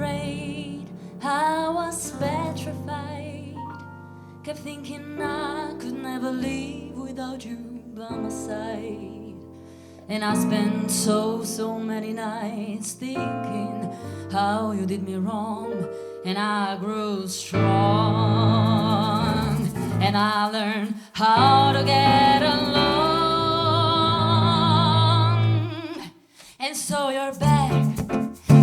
afraid, I was petrified. Kept thinking I could never leave without you by my side. And I spent so many nights thinking how you did me wrong. And I grew strong, and I learned how to get along. And so you're back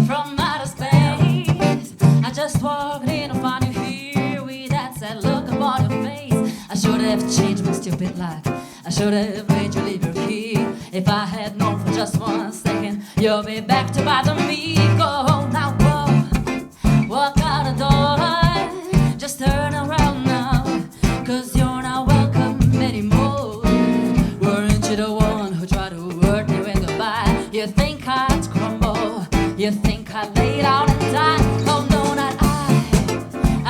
from outer space. I just walked in to find you here with that sad look upon your face. I should have changed my stupid life. I should have made you leave your key. If I had known for just 1 second you'll be back to bother me. Go now, go, walk out the door. Just turn around now, 'cause you're not welcome anymore. Weren't you the one who tried to hurt me with goodbye? You think I'd crumble, you think I'd lay down and die. Oh no, not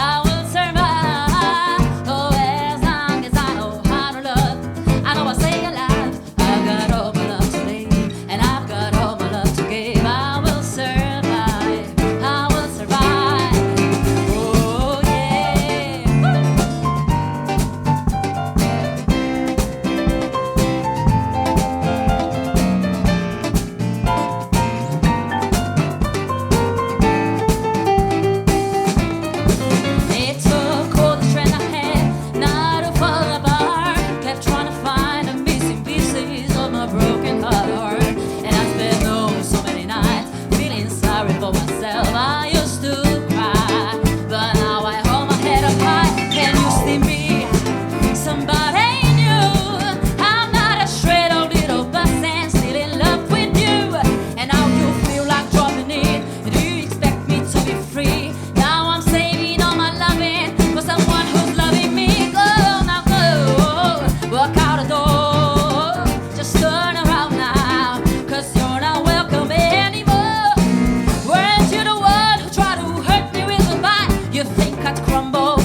I will survive. Oh, as long as I know how to love, I know I'll stay alive. I've got all my love to leave, and I've got all my love to give. I will survive, I will survive. Oh yeah. It took all the strength I had not to fall apart. Kept trying to find the missing pieces of my broken heart. And I spent so many nights feeling sorry for myself. I used to cry, but now I hold my head up high. Can you see me? Somebody new. I'm not a shred of little person, still in love with you. And now you feel like dropping it. Do you expect me to be free? Now I'm saving all my loving for someone who's loving me. Go now, go, walk out the door. Just turn around now, 'cause you're not welcome anymore. Weren't you the one who tried to hurt me with goodbye? You think I'd crumble,